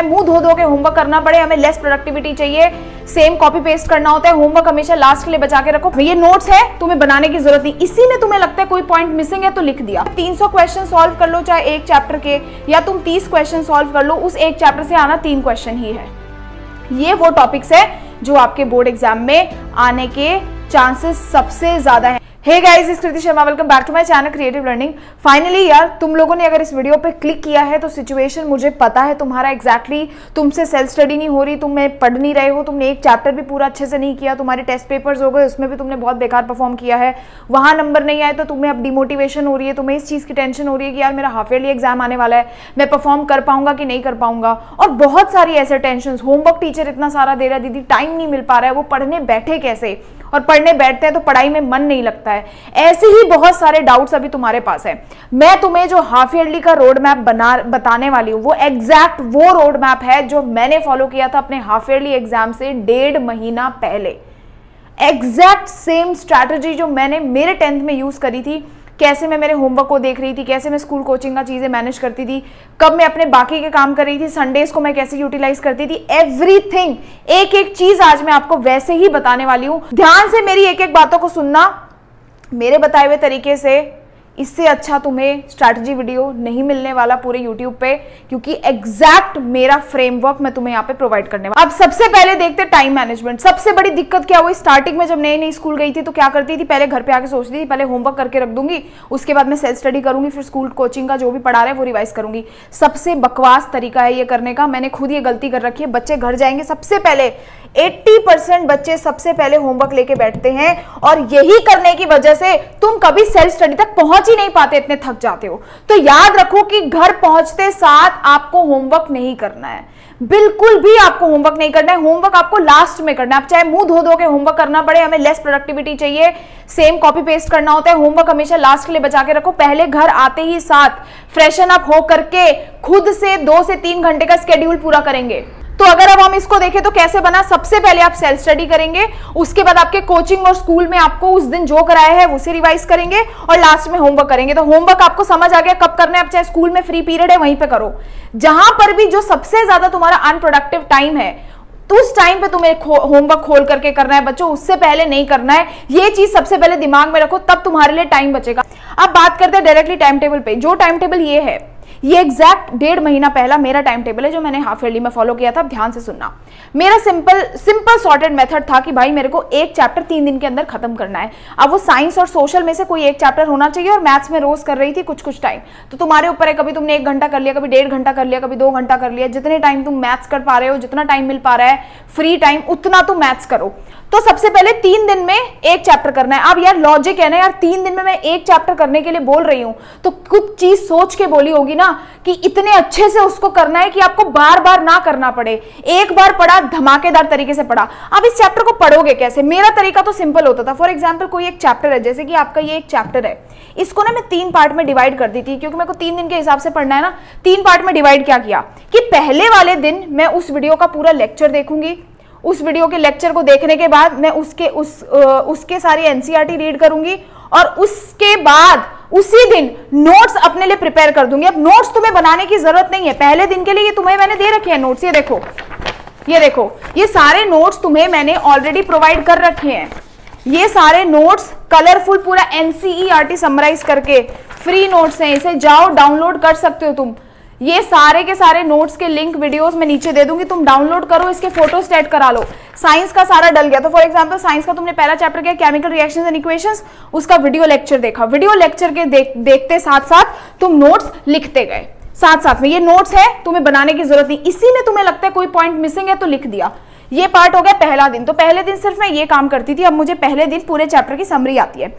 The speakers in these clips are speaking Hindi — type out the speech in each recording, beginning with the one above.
चाहे मुंह धो धो के होमवर्क करना पड़े, हमें लेस प्रोडक्टिविटी चाहिए, सेम कॉपी पेस्ट करना होता है, होमवर्क हमेशा लास्ट के लिए बचा के रखो। ये नोट्स है, तुम्हें बनाने की जरूरत नहीं। इसी में तुम्हें लगता है कोई पॉइंट मिसिंग है तो लिख दिया। 300 क्वेश्चन सॉल्व कर लो चाहे एक चैप्टर के, या तुम 30 क्वेश्चन सॉल्व कर लो, उस एक चैप्टर से आना 3 क्वेश्चन ही है। ये वो टॉपिक्स है जो आपके बोर्ड एग्जाम में आने के चांसेस सबसे ज्यादा है। Hey guys, this Kriti Sharma, welcome back to my channel creative learning. Finally यार, तुम लोगों ने अगर इस वीडियो पे क्लिक किया है तो सिचुएशन मुझे पता है तुम्हारा एग्जैक्टली तुमसे सेल्फ स्टडी नहीं हो रही, तुम्हें पढ़ नहीं रहे हो, तुमने एक चैप्टर भी पूरा अच्छे से नहीं किया, तुम्हारे टेस्ट पेपर्स हो गए, उसमें भी तुमने बहुत बेकार परफॉर्म किया है, वहां नंबर नहीं आए तो तुम्हें अब डिमोटिवेशन हो रही है, तुम्हें इस चीज़ की टेंशन हो रही है कि यार मेरा हाफ ईयरली एग्जाम आने वाला है, मैं परफॉर्म कर पाऊंगा कि नहीं कर पाऊंगा, और बहुत सारी ऐसे टेंशन। होमवर्क टीचर इतना सारा दे रहा है, दीदी टाइम नहीं मिल पा रहा है, वो पढ़ने बैठे कैसे, और पढ़ने बैठते हैं तो पढ़ाई में मन नहीं लगता है। ऐसे ही बहुत सारे डाउट्स अभी तुम्हारे पास है। मैं तुम्हें जो हाफ ईयरली का रोड मैप बताने वाली हूँ, वो एग्जैक्ट वो रोड मैप है जो मैंने फॉलो किया था अपने हाफ ईयरली एग्जाम से 1.5 महीना पहले। एग्जैक्ट सेम स्ट्रैटेजी जो मैंने मेरे 10th में यूज करी थी। कैसे मैं मेरे होमवर्क को देख रही थी, कैसे मैं स्कूल कोचिंग का चीजें मैनेज करती थी, कब मैं अपने बाकी के काम कर रही थी, संडेज को मैं कैसे यूटिलाइज करती थी, एवरीथिंग, एक एक चीज आज मैं आपको वैसे ही बताने वाली हूं। ध्यान से मेरी एक एक बातों को सुनना, मेरे बताए हुए तरीके से। इससे अच्छा तुम्हें स्ट्रैटेजी वीडियो नहीं मिलने वाला पूरे YouTube पे, क्योंकि एग्जैक्ट मेरा फ्रेमवर्क मैं तुम्हें यहाँ पे प्रोवाइड करने वाला। अब सबसे पहले देखते टाइम मैनेजमेंट। सबसे बड़ी दिक्कत क्या हुई, स्टार्टिंग में जब नई नई स्कूल गई थी तो क्या करती थी, पहले घर पे आके सोचती थी पहले होमवर्क करके रख दूंगी, उसके बाद मैं सेल्फ स्टडी करूंगी, फिर स्कूल कोचिंग का जो भी पढ़ा रहे हैं वो रिवाइज करूंगी। सबसे बकवास तरीका है ये करने का, मैंने खुद ये गलती कर रखी है। बच्चे घर जाएंगे, सबसे पहले 80% बच्चे सबसे पहले होमवर्क लेके बैठते हैं, और यही करने की वजह से तुम कभी सेल्फ स्टडी तक पहुंच ही नहीं पाते, इतने थक जाते हो। तो याद रखो कि घर पहुंचते साथ आपको होमवर्क नहीं करना है, बिल्कुल भी आपको होमवर्क नहीं करना है। होमवर्क आपको लास्ट में करना है। आप चाहे मुंह धो धो के होमवर्क करना पड़े, हमें लेस प्रोडक्टिविटी चाहिए, सेम कॉपी पेस्ट करना होता है, होमवर्क हमेशा लास्ट के लिए बचा के रखो। पहले घर आते ही साथ फ्रेशन अप हो करके खुद से 2 से 3 घंटे का स्केड्यूल पूरा करेंगे। तो अगर अब हम इसको देखें तो कैसे बना, सबसे पहले आप सेल्फ स्टडी करेंगे, उसके बाद आपके कोचिंग और स्कूल में आपको उस दिन जो कराया है उसे रिवाइज करेंगे, और लास्ट में होमवर्क करेंगे। तो होमवर्क आपको समझ आ गया कब करना है। आप चाहे स्कूल में फ्री पीरियड है वहीं पे करो, जहां पर भी जो सबसे ज्यादा तुम्हारा अनप्रोडक्टिव टाइम है तो उस टाइम पे तुम्हें होमवर्क खोल करके करना है बच्चों, उससे पहले नहीं करना है। ये चीज सबसे पहले दिमाग में रखो, तब तुम्हारे लिए टाइम बचेगा। अब बात करते हैं डायरेक्टली टाइम टेबल पे। जो टाइम टेबल ये है, ये एग्जैक्ट 1.5 महीना पहला मेरा टाइम टेबल है जो मैंने हाफ ईयरली में फॉलो किया था। ध्यान से सुनना, मेरा सिंपल सॉर्टेड मेथड था कि भाई मेरे को एक चैप्टर 3 दिन के अंदर खत्म करना है। अब वो साइंस और सोशल में से कोई एक चैप्टर होना चाहिए, और मैथ्स में रोज कर रही थी कुछ टाइम, तो तुम्हारे ऊपर है, कभी तुमने 1 घंटा कर लिया, कभी 1.5 घंटा कर लिया, कभी 2 घंटा कर लिया। जितने टाइम तुम मैथ्स कर पा रहे हो, जितना टाइम मिल पा रहा है फ्री टाइम, उतना तुम मैथ्स करो। तो सबसे पहले 3 दिन में एक चैप्टर करना है। अब यार लॉजिक है ना यार, 3 दिन में मैं एक चैप्टर करने के लिए बोल रही हूं तो कुछ चीज सोच के बोली होगी ना कि इतने अच्छे से उसको करना है कि आपको बार बार ना करना पड़े। एक बार पढ़ा, धमाकेदार तरीके से पढ़ा। अब इस चैप्टर को पढ़ोगे कैसे? मेरा तरीका तो सिंपल होता था। फॉर एग्जाम्पल कोई एक चैप्टर है, जैसे कि आपका ये एक चैप्टर है, इसको ना मैं 3 पार्ट में डिवाइड कर दी थी, क्योंकि मेरे को 3 दिन के हिसाब से पढ़ना है ना। 3 पार्ट में डिवाइड क्या किया कि पहले वाले दिन मैं उस वीडियो का पूरा लेक्चर देखूंगी, उस वीडियो के लेक्चर को देखने के बाद मैं उसके सारी एनसीईआरटी रीड करूंगी, और उसके बाद उसी दिन नोट्स अपने लिए प्रिपेयर कर दूंगी। अब नोट्स तुम्हें बनाने की जरूरत नहीं है पहले दिन के लिए, ये तुम्हें मैंने दे रखे हैं नोट्स। ये देखो, ये सारे नोट्स तुम्हें मैंने ऑलरेडी प्रोवाइड कर रखे हैं। ये सारे नोट्स कलरफुल, पूरा एनसीईआरटी समराइज करके फ्री नोट्स हैं, इसे जाओ डाउनलोड कर सकते हो तुम। ये सारे के सारे नोट्स के लिंक वीडियोस में नीचे दे दूंगी, तुम डाउनलोड करो, इसके फोटोस सेट करा लो। साइंस का सारा डल गया तो फॉर एग्जांपल साइंस का तुमने पहला चैप्टर किया केमिकल रिएक्शंस एंड इक्वेशंस, उसका वीडियो लेक्चर देखा, वीडियो लेक्चर के देखते साथ साथ तुम नोट्स लिखते गए। साथ में ये नोट्स है, तुम्हें बनाने की जरूरत नहीं। इसी में तुम्हें लगता है कोई पॉइंट मिसिंग है तो लिख दिया। ये पार्ट हो गया पहला दिन। तो पहले दिन सिर्फ मैं ये काम करती थी, अब मुझे पहले दिन पूरे चैप्टर की समरी आती है।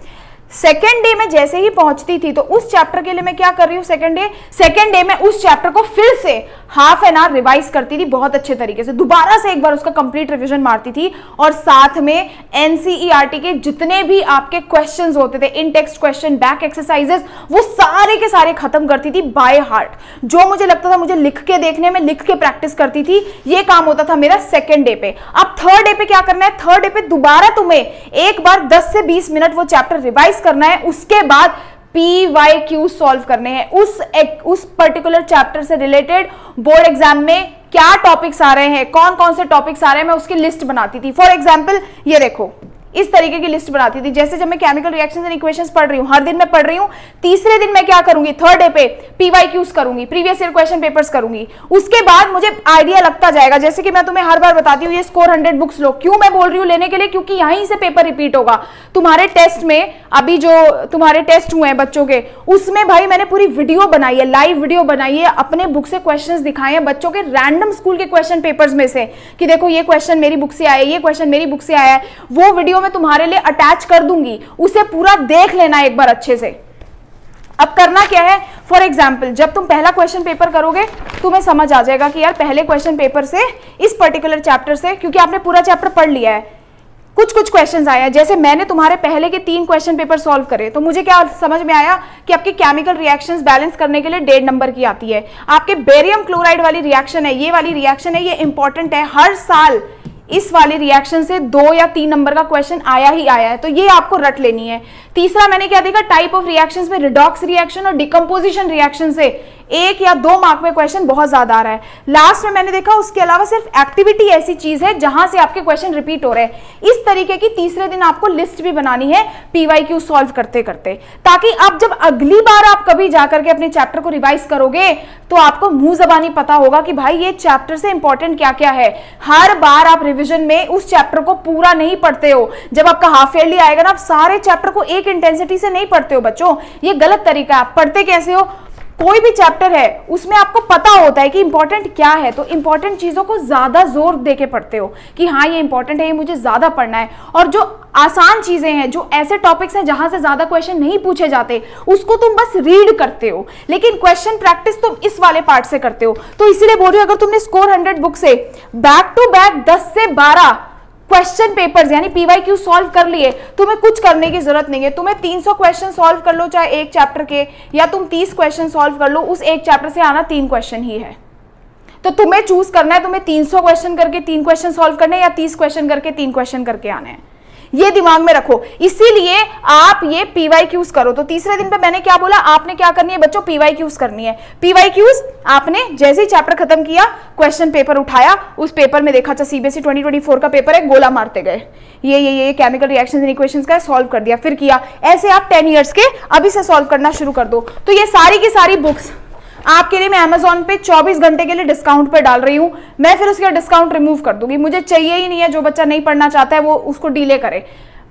सेकेंड डे में जैसे ही पहुंचती थी तो उस चैप्टर के लिए मैं क्या कर रही हूँ, सेकेंड डे में उस चैप्टर को फिर से हाफ एन आवर रिवाइज करती थी बहुत अच्छे तरीके से, दोबारा से एक बार उसका कंप्लीट रिवीजन मारती थी, और साथ में एनसीईआरटी के जितने भी आपके क्वेश्चंस होते थे, इन टेक्स्ट क्वेश्चन, बैक एक्सरसाइजेस, वो सारे के सारे खत्म करती थी बाय हार्ट। जो मुझे लगता था मुझे लिख के देखने में, लिख के प्रैक्टिस करती थी। ये काम होता था मेरा सेकेंड डे पे। अब थर्ड डे पे क्या करना है, थर्ड डे पे दोबारा तुम्हें एक बार 10 से 20 मिनट वो चैप्टर रिवाइज करना है, उसके बाद PYQ सॉल्व करने हैं उस पर्टिकुलर चैप्टर से रिलेटेड बोर्ड एग्जाम में क्या टॉपिक्स आ रहे हैं, कौन कौन से टॉपिक्स आ रहे हैं, मैं उसकी लिस्ट बनाती थी। फॉर एग्जाम्पल ये देखो, इस तरीके की लिस्ट बनाती थी। जैसे जब मैं केमिकल रिएक्शंस एंड इक्वेशंस पढ़ रही हूँ, हर दिन मैं पढ़ रही हूँ, तीसरे दिन मैं क्या करूंगी, थर्ड डे पे पीवाईक्यूज करूंगी, प्रीवियस ईयर क्वेश्चन पेपर्स करूंगी। उसके बाद मुझे आइडिया लगता जाएगा, जैसे कि मैं तुम्हें हर बार बताती हूँ ये स्कोर 100 बुक्स लो। क्यों मैं बोल रही हूँ लेने के लिए, क्योंकि यहीं से पेपर रिपीट होगा तुम्हारे टेस्ट में। अभी जो तुम्हारे टेस्ट हुए हैं बच्चों के, उसमें भाई मैंने पूरी वीडियो बनाई है, लाइव वीडियो बनाई है, अपने बुक से क्वेश्चंस दिखाए हैं बच्चों के रैंडम स्कूल के क्वेश्चन पेपर्स में से, कि देखो ये क्वेश्चन मेरी बुक से आया है, ये क्वेश्चन मेरी बुक से आया है। वो वीडियो मैं तुम्हारे लिए अटैच कर दूंगी, उसे पूरा देख लेना एक बार अच्छे से। अब करना क्या है, फॉर एग्जाम्पल जब तुम पहला क्वेश्चन पेपर करोगे तुम्हें समझ आ जाएगा कि यार पहले क्वेश्चन पेपर से, इस पर्टिकुलर चैप्टर से, क्योंकि आपने पूरा चैप्टर पढ़ लिया है, कुछ क्वेश्चंस आए हैं। जैसे मैंने तुम्हारे पहले के 3 क्वेश्चन पेपर सॉल्व करे, तो मुझे क्या समझ में आया कि आपके केमिकल रिएक्शंस बैलेंस करने के लिए 1.5 नंबर की आती है। आपके बेरियम क्लोराइड वाली रिएक्शन है, ये वाली रिएक्शन है, ये इंपॉर्टेंट है, हर साल इस वाली रिएक्शन से 2 या 3 नंबर का क्वेश्चन आया ही आया है, तो ये आपको रट लेनी है। तीसरा मैंने क्या देखा, टाइप ऑफ रिएक्शंस में रिडॉक्स रिएक्शन और डिकम्पोजिशन रिएक्शन से 1 या 2 मार्क में क्वेश्चन बहुत ज्यादा आ रहा है। लास्ट में मैंने देखा उसके अलावा सिर्फ एक्टिविटी ऐसी चीज है जहां से आपके क्वेश्चन रिपीट हो रहे हैं। इस तरीके की तीसरे दिन आपको लिस्ट भी बनानी है पीवाईक्यू सॉल्व करते करते, ताकि आप जब अगली बार आप कभी जाकर के अपने चैप्टर को रिवाइज करोगे तो आपको मुंह जबानी पता होगा कि भाई ये चैप्टर से इंपॉर्टेंट क्या क्या है। हर बार आप रिविजन में उस चैप्टर को पूरा नहीं पढ़ते हो। जब आपका हाफ ईयरली आएगा ना, आप सारे चैप्टर को एक इंटेंसिटी से नहीं पढ़ते हो बच्चों, ये गलत तरीका है। आप पढ़ते कैसे हो, कोई भी चैप्टर है उसमें आपको पता होता है कि इंपॉर्टेंट क्या है, तो इंपॉर्टेंट चीजों को ज्यादा जोर देके पढ़ते हो कि हाँ ये इंपॉर्टेंट है, ये मुझे ज्यादा पढ़ना है। और जो आसान चीजें हैं, जो ऐसे टॉपिक्स हैं जहां से ज्यादा क्वेश्चन नहीं पूछे जाते, उसको तुम बस रीड करते हो, लेकिन क्वेश्चन प्रैक्टिस तुम इस वाले पार्ट से करते हो। तो इसीलिए बोल रही हूं, अगर तुमने स्कोर 100 बुक से बैक टू बैक 10 से 12 क्वेश्चन पेपर्स यानी पीवाईक्यू सॉल्व कर लिए, तुम्हें कुछ करने की जरूरत नहीं है। तुम्हें 300 क्वेश्चन सॉल्व कर लो चाहे एक चैप्टर के, या तुम 30 क्वेश्चन सॉल्व कर लो, उस एक चैप्टर से आना 3 क्वेश्चन ही है। तो तुम्हें चूज करना है, तुम्हें 300 क्वेश्चन करके 3 क्वेश्चन सॉल्व करने या 30 क्वेश्चन करके 3 क्वेश्चन करके आने हैं। ये दिमाग में रखो, इसीलिए आप ये पीवाईक्यूज करो। तो तीसरे दिन पे मैंने क्या बोला, आपने क्या करनी है बच्चों, पीवाईक्यूज करनी है। पीवाईक्यूज आपने जैसे ही चैप्टर खत्म किया, क्वेश्चन पेपर उठाया, उस पेपर में देखा, अच्छा सीबीएसई 2024 का पेपर है, गोला मारते गए, ये केमिकल रिएक्शंस एंड इक्वेशंस का सॉल्व कर दिया, फिर किया। ऐसे आप 10 ईयर्स के अभी से सॉल्व करना शुरू कर दो। तो ये सारी की सारी बुक्स आपके लिए मैं Amazon पे 24 घंटे के लिए डिस्काउंट पे डाल रही हूं। मैं फिर उसका डिस्काउंट रिमूव कर दूंगी, मुझे चाहिए ही नहीं है। जो बच्चा नहीं पढ़ना चाहता है वो उसको डिले करे।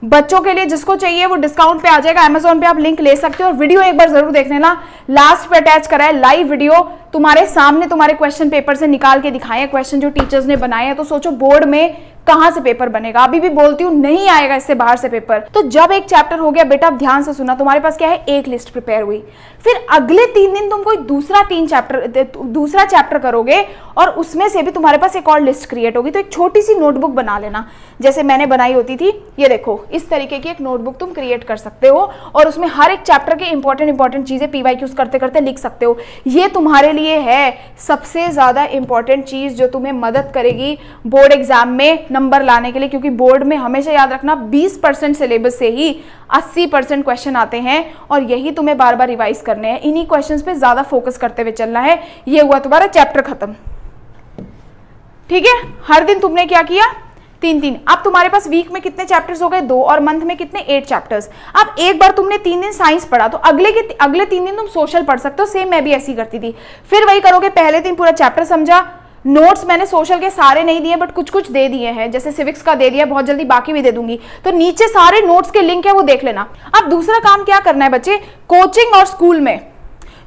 बच्चों के लिए जिसको चाहिए वो डिस्काउंट पे आ जाएगा, Amazon पे आप लिंक ले सकते हो। और वीडियो एक बार जरूर देख लेना, लास्ट पे अटैच करा है लाइव वीडियो, तुम्हारे सामने तुम्हारे क्वेश्चन पेपर से निकाल के दिखाए हैं क्वेश्चन जो टीचर्स ने बनाए हैं। तो सोचो बोर्ड में कहां से पेपर बनेगा। अभी भी बोलती हूं नहीं आएगा इससे बाहर से पेपर। तो जब एक चैप्टर हो गया बेटा, आप ध्यान से सुना, तुम्हारे पास क्या है, एक लिस्ट प्रिपेयर हुई। फिर अगले 3 दिन तुम कोई दूसरा चैप्टर करोगे और उसमें से भी तुम्हारे पास एक और लिस्ट क्रिएट होगी। तो एक छोटी सी नोटबुक बना लेना, जैसे मैंने बनाई होती थी। ये देखो, इस तरीके की एक नोटबुक तुम क्रिएट कर सकते हो और उसमें हर एक चैप्टर के इंपॉर्टेंट चीजें पीवाईक्यूज करते करते लिख सकते हो। ये तुम्हारे लिए है सबसे ज्यादा इंपॉर्टेंट चीज जो तुम्हें मदद करेगी बोर्ड एग्जाम में नंबर लाने के लिए, क्योंकि बोर्ड में हमेशा याद रखना 20% सिलेबस से ही 80% क्वेश्चन आते हैं और यही तुम्हें बार बार रिवाइज करने हैं। इन्हीं क्वेश्चंस पे ज्यादा फोकस करते हुए चलना है। ये हुआ तुम्हारा चैप्टर खत्म, ठीक है। हर दिन तुमने क्या किया, 3-3। अब तुम्हारे पास वीक में कितने चैप्टर्स हो गए, 2, और मंथ में कितने, 8 चैप्टर्स। अब एक बार तुमने 3 दिन साइंस पढ़ा तो अगले 3 दिन तुम सोशल पढ़ सकते हो। सेम मैं भी ऐसी करती थी। फिर वही करोगे, पहले दिन पूरा चैप्टर समझा। नोट्स मैंने सोशल के सारे नहीं दिए बट कुछ दे दिए हैं, जैसे सिविक्स का दे दिया, बहुत जल्दी बाकी भी दे दूंगी। तो नीचे सारे नोट्स के लिंक है, वो देख लेना। अब दूसरा काम क्या करना है बच्चे, कोचिंग और स्कूल में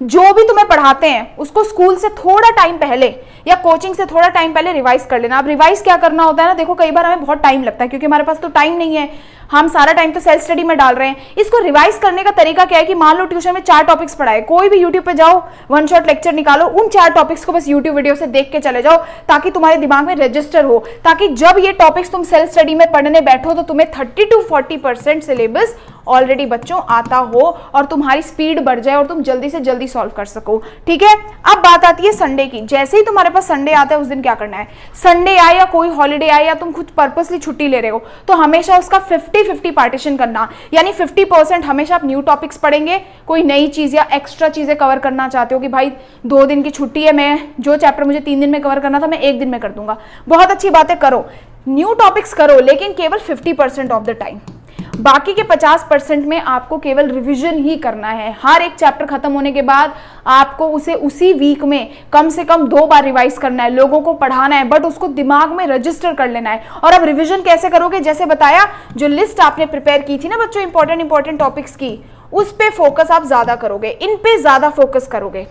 जो भी तुम्हें पढ़ाते हैं उसको स्कूल से थोड़ा टाइम पहले या कोचिंग से थोड़ा टाइम पहले रिवाइज कर लेना। अब रिवाइज क्या करना होता है ना, देखो कई बार हमें बहुत टाइम लगता है क्योंकि हमारे पास तो टाइम नहीं है, हम सारा टाइम तो सेल्फ स्टडी में डाल रहे हैं। इसको रिवाइज करने का तरीका क्या है कि मान लो ट्यूशन में 4 टॉपिक्स पढ़ाए, कोई भी यूट्यूब पे जाओ, 1 शॉट लेक्चर निकालो, उन 4 टॉपिक्स को बस यूट्यूब वीडियो से देख के चले जाओ ताकि तुम्हारे दिमाग में रजिस्टर हो, ताकि जब ये टॉपिक्स तुम सेल्फ स्टडी में पढ़ने बैठो तो तुम्हें 30 to 40% सिलेबस ऑलरेडी बच्चों आता हो और तुम्हारी स्पीड बढ़ जाए और तुम जल्दी से जल्दी सॉल्व कर सको, ठीक है। अब बात आती है संडे की। जैसे ही तुम्हारे पास संडे आता है उस दिन क्या करना है, संडे आए या कोई हॉलीडे आए या तुम खुद पर्पसली छुट्टी ले रहे हो, तो हमेशा उसका 50-50 पार्टीशन करना, यानी 50% हमेशा आप न्यू टॉपिक्स पढ़ेंगे, कोई नई चीज या एक्स्ट्रा चीजें कवर करना चाहते हो कि भाई 2 दिन की छुट्टी है, मैं जो चैप्टर मुझे 3 दिन में कवर करना था मैं 1 दिन में कर दूंगा, बहुत अच्छी बात है, करो न्यू टॉपिक्स करो, लेकिन केवल 50% ऑफ द टाइम। बाकी के 50% में आपको केवल रिवीजन ही करना है। हर एक चैप्टर खत्म होने के बाद आपको उसे उसी वीक में कम से कम 2 बार रिवाइज करना है, लोगों को पढ़ाना है, बट उसको दिमाग में रजिस्टर कर लेना है। और अब रिवीजन कैसे करोगे, जैसे बताया, जो लिस्ट आपने प्रिपेयर की थी ना बच्चों इंपॉर्टेंट टॉपिक्स की, उस पे फोकस आप ज्यादा करोगे, इन पे ज्यादा फोकस करोगे।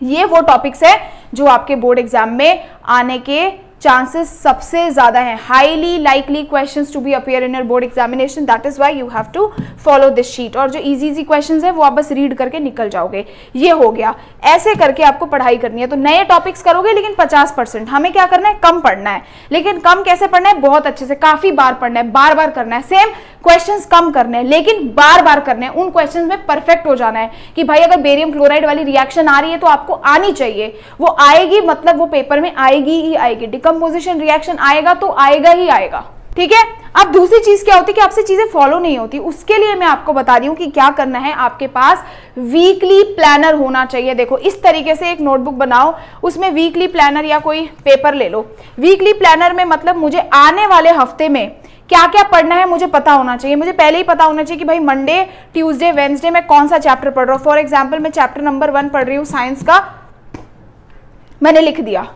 ये वो टॉपिक्स है जो आपके बोर्ड एग्जाम में आने के चांसेस सबसे ज्यादा है, highly likely questions to be appear in your board examination, that is why you have to follow this sheet. और जो इजी क्वेश्चंस है वो आप बस रीड करके निकल जाओगे। ये हो गया, ऐसे करके आपको पढ़ाई करनी है। तो नए टॉपिक्स करोगे लेकिन 50%। हमें क्या करना है, कम पढ़ना है, लेकिन कम कैसे पढ़ना है, बहुत अच्छे से, काफी बार पढ़ना है, बार बार करना है, सेम क्वेश्चंस कम करने हैं लेकिन बार बार करने हैं, उन क्वेश्चंस में परफेक्ट हो जाना है कि भाई अगर बेरियम क्लोराइड वाली रिएक्शन आ रही है तो आपको आनी चाहिए, वो आएगी, मतलब वो पेपर में आएगी ही आएगी, डिकम्पोजिशन रिएक्शन आएगा तो आएगा ही आएगा, ठीक है। अब दूसरी चीज क्या होती है कि आपसे चीजें फॉलो नहीं होती, उसके लिए मैं आपको बता रही हूं कि क्या करना है, आपके पास वीकली प्लानर होना चाहिए। देखो इस तरीके से एक नोटबुक बनाओ, उसमें वीकली प्लानर या कोई पेपर ले लो। वीकली प्लानर में मतलब मुझे आने वाले हफ्ते में क्या क्या पढ़ना है मुझे पता होना चाहिए, मुझे पहले ही पता होना चाहिए कि भाई मंडे, ट्यूसडे, वेडनेसडे मैं कौन सा चैप्टर पढ़ रहा हूं। फॉर एग्जांपल मैं चैप्टर नंबर 1 पढ़ रही हूं साइंस का, मैंने लिख दिया।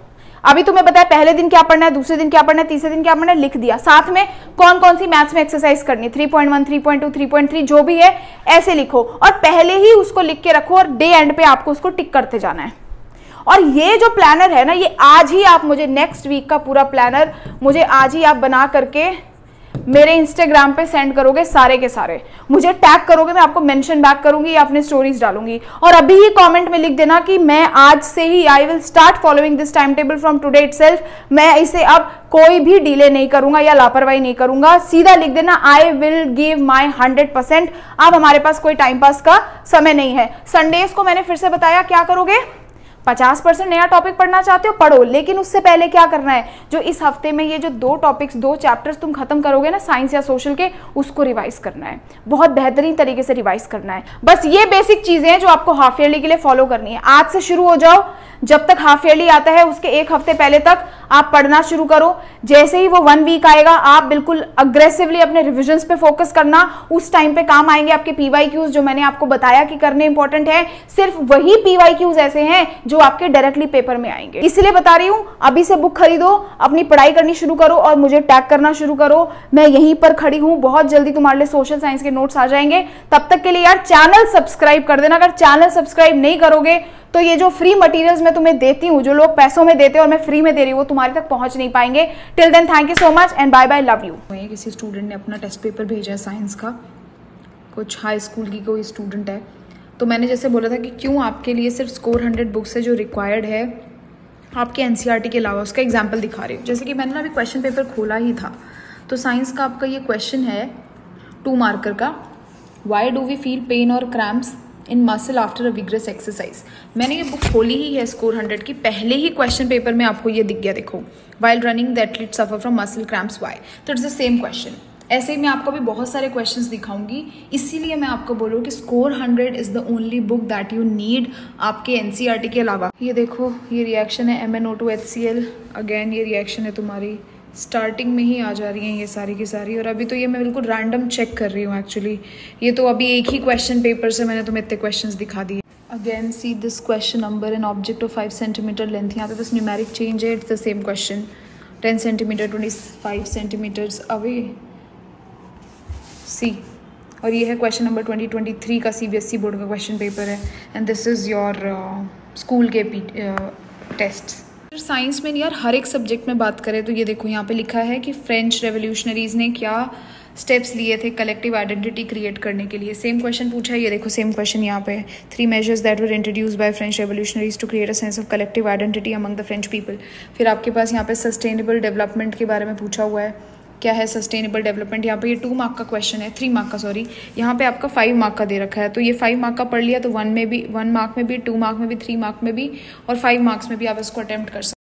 अभी तुम्हें बताया पहले दिन क्या पढ़ना है, दूसरे दिन क्या पढ़ना है, तीसरे दिन क्या पढ़ना है, लिख दिया। साथ में कौन कौन सी मैथ्स में एक्सरसाइज करनी है, 3.1, 3.2, 3.3 जो भी है ऐसे लिखो, और पहले ही उसको लिख के रखो और डे एंड पे आपको उसको टिक करते जाना है। और ये जो प्लानर है ना, ये आज ही आप मुझे, नेक्स्ट वीक का पूरा प्लानर मुझे आज ही आप बना करके मेरे इंस्टाग्राम पे सेंड करोगे, सारे के सारे मुझे टैग करोगे, मैं आपको मेंशन बैक करूंगी या अपने स्टोरीज डालूंगी। और अभी ही कमेंट में लिख देना कि मैं आज से ही I will start following this time table from today itself, मैं इसे अब कोई भी डिले नहीं करूंगा या लापरवाही नहीं करूंगा। सीधा लिख देना आई विल गिव माई 100%। अब हमारे पास कोई टाइम पास का समय नहीं है। संडेज को मैंने फिर से बताया, क्या करोगे, 50% नया टॉपिक पढ़ना चाहते हो पढ़ो, लेकिन उससे पहले क्या करना है, जो इस हफ्ते में ये जो 2 टॉपिक्स, 2 चैप्टर्स तुम खत्म करोगे ना साइंस या सोशल के, उसको रिवाइज करना है, बहुत बेहतरीन तरीके से रिवाइज करना है। बस ये बेसिक चीजें हैं जो आपको हाफ ईयरली के लिए फॉलो करनी है। आज से शुरू हो जाओ, जब तक हाफ ईयरली आता है उसके 1 हफ्ते पहले तक आप पढ़ना शुरू करो। जैसे ही वो 1 वीक आएगा आप बिल्कुल अग्रेसिवली अपने रिविजन्स पे फोकस करना, उस टाइम पे काम आएंगे आपके पीवाईक्यूज, जो मैंने आपको बताया कि करने इंपॉर्टेंट है। सिर्फ वही पीवाईक्यूज ऐसे हैं जो आपके डायरेक्टली पेपर में आएंगे, इसलिए बता रही हूं अभी से बुक खरीदो, अपनी पढ़ाई करनी शुरू करो और मुझे टैग करना शुरू करो। मैं यहीं पर खड़ी हूं, बहुत जल्दी तुम्हारे लिए सोशल साइंस के नोट्स आ जाएंगे। तब तक के लिए यार चैनल सब्सक्राइब कर देना, अगर चैनल सब्सक्राइब नहीं करोगे तो ये जो फ्री मटेरियल्स मैं तुम्हें देती हूँ, जो लोग पैसों में देते हैं और मैं फ्री में दे रही हूँ, वो तुम्हारे तक पहुंच नहीं पाएंगे। Till then thank you so much and bye bye, love you. किसी स्टूडेंट ने अपना टेस्ट पेपर भेजा है साइंस का, कुछ हाई स्कूल की कोई स्टूडेंट है, तो मैंने जैसे बोला था कि क्यों आपके लिए सिर्फ स्कोर 100 बुक्स है जो रिक्वायर्ड है आपके एनसीईआरटी के अलावा, उसका एग्जाम्पल दिखा रही हूँ। जैसे कि मैंने ना अभी क्वेश्चन पेपर खोला ही था, तो साइंस का आपका ये क्वेश्चन है 2 मार्कर का, why do we feel pain और cramps in muscle after a vigorous exercise. मैंने ये बुक खोली ही है स्कोर 100 की, पहले ही क्वेश्चन पेपर में आपको ये दिख गया, देखो, while running the athlete suffer from muscle cramps why, तो इट्स द सेम क्वेश्चन। ऐसे ही मैं आपको भी बहुत सारे क्वेश्चंस दिखाऊंगी, इसीलिए मैं आपको बोलूँ कि score 100 is the only book that you need आपके एनसीईआरटी के अलावा। ये देखो, ये रिएक्शन है MnO2HCl, अगेन ये रिएक्शन है तुम्हारी, स्टार्टिंग में ही आ जा रही हैं ये सारी की सारी। और अभी तो ये मैं बिल्कुल रैंडम चेक कर रही हूँ एक्चुअली, ये तो अभी एक ही क्वेश्चन पेपर से मैंने तुम्हें इतने क्वेश्चंस दिखा दिए। Again see this question number, an object of 5 centimetre length, यहाँ पे बस न्यूमेरिक चेंज है, it's the same question, 10 centimetre 25 centimetres away, see. और ये है क्वेश्चन नंबर 2023 का CBSE बोर्ड का क्वेश्चन पेपर है, and this is your school के टेस्ट्स। साइंस में यार हर एक सब्जेक्ट में बात करें तो ये देखो यहाँ पे लिखा है कि फ्रेंच रेवोल्यूशनरीज ने क्या स्टेप्स लिए थे कलेक्टिव आइडेंटिटी क्रिएट करने के लिए। सेम क्वेश्चन पूछा है, ये देखो सेम क्वेश्चन यहाँ पे, 3 measures that were introduced by French revolutionaries to create a sense of collective identity among the French people. फिर आपके पास यहाँ पे सस्टेनेबल डेवलपमेंट के बारे में पूछा हुआ है, क्या है सस्टेनेबल डेवलपमेंट। यहाँ पे ये 2 मार्क का क्वेश्चन है, 3 मार्क का सॉरी, यहाँ पे आपका 5 मार्क का दे रखा है, तो ये 5 मार्क का पढ़ लिया तो 1 मार्क में भी, 2 मार्क में भी, 3 मार्क में भी और 5 मार्क्स में भी आप इसको अटेम्प्ट कर सकते हैं।